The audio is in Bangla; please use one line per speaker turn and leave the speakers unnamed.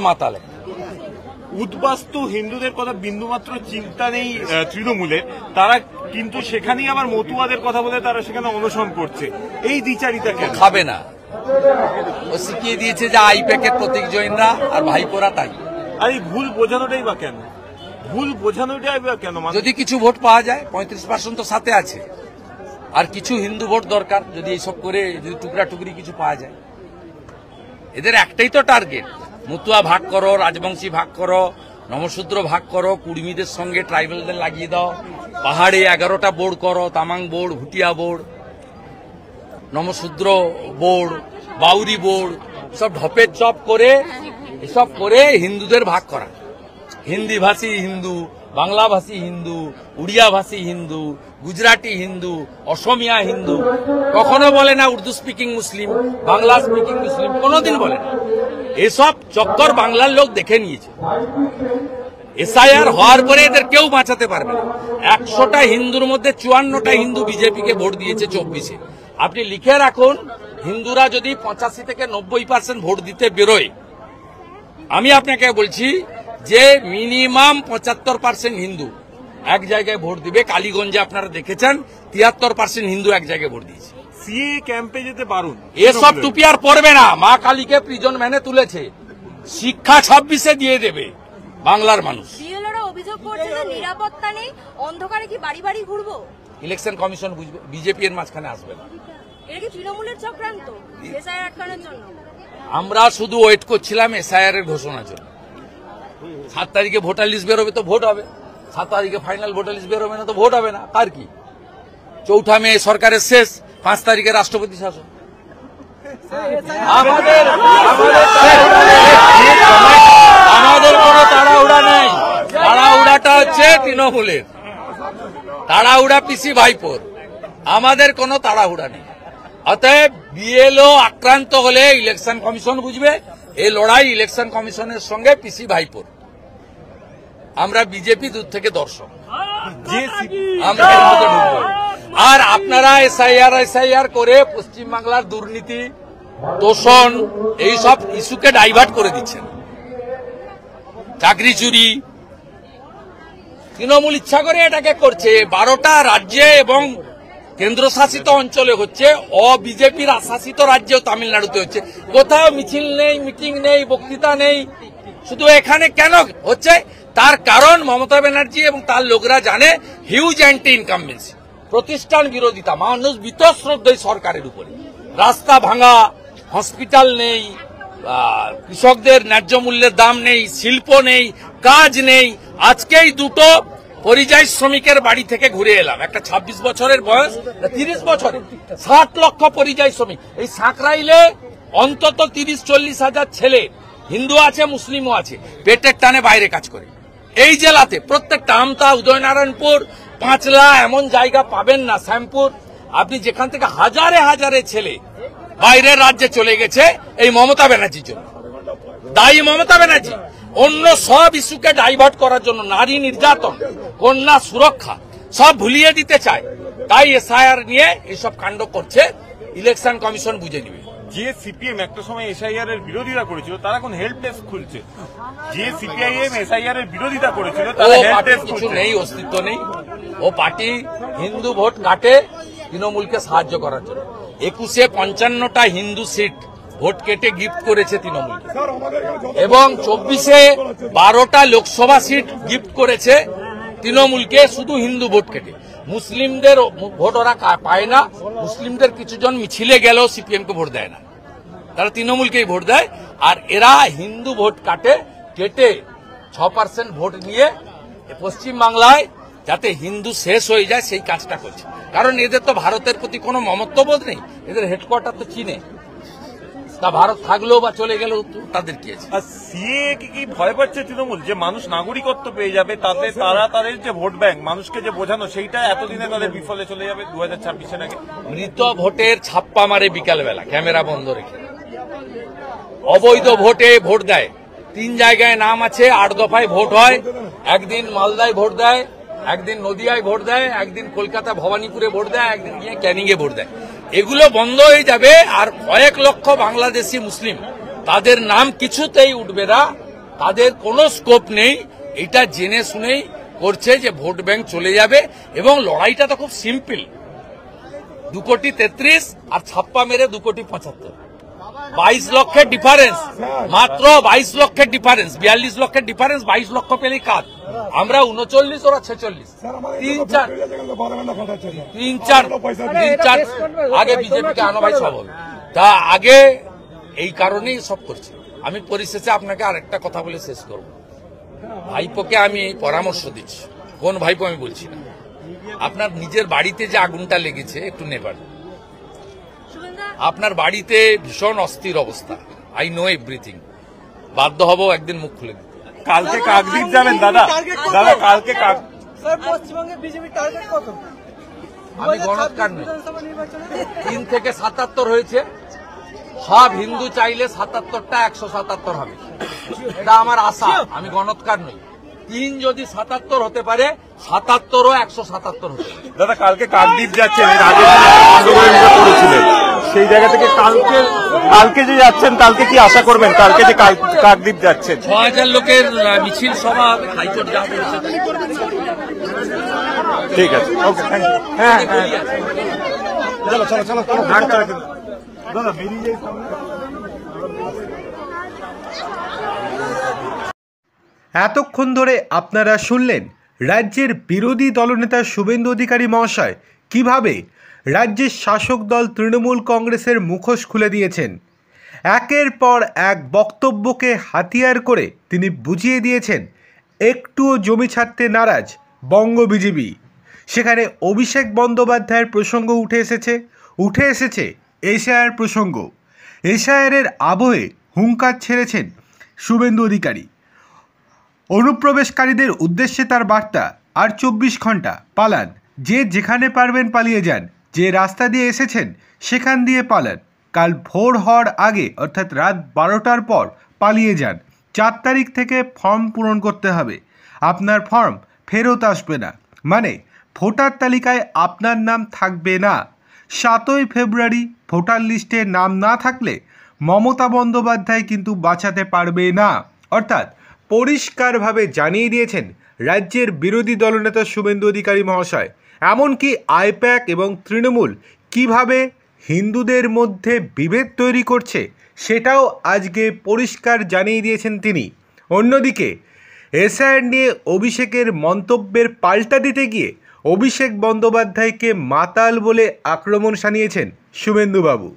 মাতালে
উদ্বাস্তু হিন্দুদের কথা বিন্দুমাত্র চিন্তা নেই তৃণমূলের, তারা কিন্তু সেখানেই আবার মতুয়াদের কথা বলে তারা সেখানে অনশন করছে। এই দ্বিচারিতা কেন?
খাবে না, ও শিখিয়ে দিয়েছে যে আইপ্যাকের প্রতীক জৈনরা আর ভাইপোরা তাই।
আর এই ভুল বোঝানোটাই বা কেন? ভুল বোঝানোটাই বা কেন?
যদি কিছু ভোট পাওয়া যায়, 35% তো সাথে আছে, আর কিছু হিন্দু ভোট দরকার, যদি এইসব করে যদি টুকরা টুকরি কিছু পাওয়া যায়। এদের একটাই তো টার্গেট, মতুয়া ভাগ করো, রাজবংশী ভাগ করো, নমশূদ্র ভাগ করো, কুর্মীদের সঙ্গে ট্রাইবেলদের লাগিয়ে দাও, পাহাড়ে 11টা বোর্ড করো, Tamang board, Bhutia board, Namasudra board, Bauri board, সব ঢপের চপ করে এসব করে হিন্দুদের ভাগ করা। হিন্দি ভাষী হিন্দু, বাংলা ভাষী হিন্দু, উড়িয়া ভাষী হিন্দু, গুজরাটি হিন্দু, অসমিয়া হিন্দু, কখনো বলে না উর্দু স্পিকিং মুসলিম, বাংলা স্পিকিং মুসলিম, কোনোদিন বলে না। এসব চক্কর বাংলার লোক দেখে নিয়েছে। এসআইআর হওয়ার পরে এদের কেউ বাঁচাতে পারবে না। 100টা হিন্দুর মধ্যে 54টা হিন্দু বিজেপিকে ভোট দিয়েছে 24-এ। আপনি লিখে রাখুন, হিন্দুরা যদি 85 থেকে 90% ভোট দিতে বেরোয়, আমি আপনাকে বলছি যে মিনিমাম 75% হিন্দু এক জায়গায় ভোট দিবে। কালীগঞ্জে আপনারা দেখেছেন 73% হিন্দু এক জায়গায় ভোট দিয়েছে।
সিএ ক্যাম্পে যেতে পারুন,
এসব টুপি আর পরবে না। মা কালীকে প্রিজন ভ্যানে তুলেছে, শিক্ষা 26-এ দিয়ে দেবে বাংলার মানুষ।
অভিযোগ করছে যে নিরাপত্তা নেই, অন্ধকারে কি বাড়ি বাড়ি ঘুরবো?
ইলেকশন কমিশন বুঝবে, বিজেপি এর মাঝখানে আসবে না।
এটা কি তৃণমূলের চক্রান্ত এসআইআর আটকানোর জন্য?
আমরা শুধু ওয়েট করছিলাম এসআইআর এর ঘোষণার জন্য। 7 তারিখে ভোটার লিস্ট বেরোবে তো ভোট হবে, 7 তারিখে ফাইনাল ভোটার লিস্ট বেরোবে না তো ভোট হবে না। কার কি? 4 মে সরকারের শেষ, 5 তারিখে রাষ্ট্রপতি শাসন। আমাদের কোনো তাড়াহুড়া নেই। তাড়াহুড়াটা হচ্ছে তৃণমূলের, তাড়াহুড়া পিসি ভাইপোর। আমাদের কোনো তাড়াহুড়া নেই। অতএব বিএলও আক্রান্ত হলে ইলেকশন কমিশন বুঝবে। এই লড়াই ইলেকশন কমিশনের সঙ্গে পিসি ভাইপোর। আমরা বিজেপি দূর থেকে দর্শক, আমরা এর মধ্যে ঢুকবো। আর আপনারা এসআইআর করে পশ্চিমবাংলার দুর্নীতি, তোষণ, এইসব ইস্যুকে ডাইভার্ট করে দিচ্ছেন। চাকরি চুরি তৃণমূল ইচ্ছা করে এটাকে করছে। 12টা রাজ্যে এবং কেন্দ্রশাসিত অঞ্চলে হচ্ছে, অবিজেপির শাসিত রাজ্যেও তামিলনাড়ুতে হচ্ছে। কোথাও মিছিল নেই, মিটিং নেই, বক্তৃতা নেই, শুধু এখানে কেন হচ্ছে? তার কারণ মমতা ব্যানার্জি এবং তার লোকরা জানে হিউজ অ্যান্টি ইনকামবেন্সি, প্রতিষ্ঠান বিরোধিতা, মানুষ বীতশ্রদ্ধ সরকারের উপরে। রাস্তা ভাঙা, হসপিটাল নেই, কৃষকদের ন্যায্য মূল্যের দাম নেই, শিল্প নেই, কাজ নেই। আজকেই 2টো পরিযায়ী শ্রমিকের বাড়ি থেকে ঘুরে এলাম। একটা 26 বছরের বয়স, 30 বছরের, 60 লক্ষ পরিযায়ী শ্রমিক। এই সাঁকরাইলে অন্তত 30-40 হাজার ছেলে, হিন্দু আছে, মুসলিমও আছে, পেটের টানে বাইরে কাজ করে। এই জেলাতে প্রত্যেকটা আমতা, উদয়নারায়ণপুর, পাঁচলা, এমন জায়গা পাবেন না, শ্যামপুর, আপনি যেখান থেকে হাজারে হাজারে ছেলে বাইরের রাজ্যে চলে গেছে এই মমতা ব্যানার্জির জন্য। দায়ী মমতা ব্যানার্জি। অন্য সব ইস্যুকে ডাইভার্ট করার জন্য, নারী নির্যাতন, কন্যা সুরক্ষা সব ভুলিয়ে দিতে চায়। তাই এসআইআর নিয়ে এইসব কাণ্ড করছে। ইলেকশন কমিশন বুঝে নিবে।
যে সিপিএম একটা সময় এসআইআর এর বিরোধিতা করেছিল, তারা এখন হেল্প ডেস্ক খুলছে। যে সিপিআইএম এসআইআর এর বিরোধিতা করেছিল, তারা হেল্প ডেস্ক
কিছু নেই, অস্তিত্ব নেই। ও পার্টি হিন্দু ভোট কাটে তৃণমূলকে সাহায্য করার জন্য। 21-এ 55টা হিন্দু সিট ভোট কেটে গিফট করেছে তৃণমূল, এবং 24-এ 12টা লোকসভা সিট গিফট করেছে তৃণমূলকে, শুধু হিন্দু ভোট কেটে। মুসলিমদের ভোট ওরা পায় না। মুসলিমদের কিছুজন মিছিলে গেলেও সিপিএমকে ভোট দেয় না, তারা তৃণমূলকেই ভোট দেয়। আর এরা হিন্দু ভোট কেটে 6% ভোট নিয়ে পশ্চিমবাংলায় যাতে হিন্দু শেষ হয়ে যায় সেই কাজটা করছে। কারণ এদের তো ভারতের প্রতি কোনো মমত্ববোধ নেই। এদের হেডকোয়ার্টার তো চীনে, তা ভারত থাকলেও বা চলে গেলেও তাদের কি আছে?
আর সিএ কি ভয় পাচ্ছে তৃণমূল যে মানুষ নাগরিকত্ব পেয়ে যাবে, তাতে তারা তাদের যে ভোট ব্যাংক মানুষকে যে বোঝানো, সেইটা এতদিনে তাদের বিফলে চলে যাবে 2026-এর আগে?
মৃত ভোটের ছাপ্পা মারে বিকালবেলা ক্যামেরা বন্ধ রেখে। অবৈধ ভোটে ভোট দেয়। 3 জায়গায় নাম আছে, 8 দফায় ভোট হয়। একদিন মালদায় ভোট দেয়, একদিন নদিয়ায় ভোট দেয়, একদিন কলকাতা ভবানীপুরে ভোট দেয়, একদিন গিয়ে ক্যানিংয়ে ভোট দেয়। এগুলো বন্ধ হয়ে যাবে। আর কয়েক লক্ষ বাংলাদেশি মুসলিম, তাদের নাম কিছুতেই উঠবে না, তাদের কোনো স্কোপ নেই। এটা জেনে শুনেই করছে যে ভোট ব্যাংক চলে যাবে। এবং লড়াইটা তো খুব সিম্পল, 2,33,00,000 আর ছাপ্পা মেরে 2,75,00,000, 22 লক্ষের ডিফারেন্স, মাত্র 22 লক্ষের ডিফারেন্স, 42 লক্ষের ডিফারেন্স, 22 লক্ষ পেলেই কাজ। আমরা 39, ওরা 46, 3-4 আগে বিজেপিকে আনো ভাই, সব হবে। তা আগে এই কারণেই সব করছে। আমি পরিশেষে আপনাকে আরেকটা কথা বলে শেষ করব। ভাইপোকে আমি পরামর্শ দিচ্ছি, কোন ভাইপো আমি বলছি না, আপনার নিজের বাড়িতে যে আগুনটা লেগেছে একটু নেবার, আপনার বাড়িতে ভীষণ অস্থির অবস্থা, আই নো এভরিথিং, বাধ্য হব একদিন মুখ খুলে দিতে।
কালকে কাকদ্বীপ যাবেন দাদা? দাদা কালকে
স্যার পশ্চিমবঙ্গে বিজেপির টার্গেট কত?
আমি গণৎকার নই, 3 থেকে 77 হয়েছে, সব হিন্দু চাইলে 77টা 177 হবে, এটা আমার আশা। আমি গণৎকার নই, 3 যদি 77 হতে পারে, 77ও 177 হতে পারে।
দাদা কালকে কাকদ্বীপ যাচ্ছেন, এর আগে আন্দোলনটা করেছিলেন, সেই জায়গা থেকে কালকে যে যাচ্ছেন, কালকে কি আশা করবেন? কালকে যে কাকদ্বীপ যাচ্ছেন,
6,000 লোকের মিছিল সভা হবে, হাইকোর্ট যা বলেছে তাই।
ঠিক আছে, ওকে, থ্যাংক ইউ। হ্যাঁ হ্যাঁ, চলো চলো চলো, ঢাকটা রাখেন দাদা, বেরিয়ে যাই সামনে।
এতক্ষণ ধরে আপনারা শুনলেন রাজ্যের বিরোধী দলনেতা শুভেন্দু অধিকারী মহাশয় কিভাবে রাজ্যের শাসক দল তৃণমূল কংগ্রেসের মুখোশ খুলে দিয়েছেন। একের পর এক বক্তব্যকে হাতিয়ার করে তিনি বুঝিয়ে দিয়েছেন একটুও জমি ছাড়তে নারাজ বঙ্গ বিজেপি। সেখানে অভিষেক বন্দ্যোপাধ্যায়ের প্রসঙ্গ উঠে এসেছে এসআইআর প্রসঙ্গ। এসআইআরের আবহে হুঙ্কার ছেড়েছেন শুভেন্দু অধিকারী। অনুপ্রবেশকারীদের উদ্দেশ্যে তার বার্তা, আর 24 ঘন্টা পালান, যে যেখানে পারবেন পালিয়ে যান, যে রাস্তা দিয়ে এসেছেন সেখান দিয়ে পালান, কাল ভোর হওয়ার আগে অর্থাৎ রাত 12টার পর পালিয়ে যান। 4 তারিখ থেকে ফর্ম পূরণ করতে হবে, আপনার ফর্ম ফেরত আসবে না, মানে ভোটার তালিকায় আপনার নাম থাকবে না। 7ই ফেব্রুয়ারি ভোটার লিস্টে নাম না থাকলে মমতা বন্দ্যোপাধ্যায় কিন্তু বাঁচাতে পারবে না। অর্থাৎ পরিষ্কারভাবে জানিয়ে দিয়েছেন রাজ্যের বিরোধী দলনেতা শুভেন্দু অধিকারী মহাশয়। এমনকি আইপ্যাক এবং তৃণমূল কিভাবে হিন্দুদের মধ্যে বিভেদ তৈরি করছে সেটাও আজকে পরিষ্কার জানিয়ে দিয়েছেন তিনি। অন্যদিকে এসআইআর নিয়ে অভিষেকের মন্তব্যের পাল্টা দিতে গিয়ে অভিষেক বন্দ্যোপাধ্যায়কে মাতাল বলে আক্রমণ শানিয়েছেন শুভেন্দুবাবু।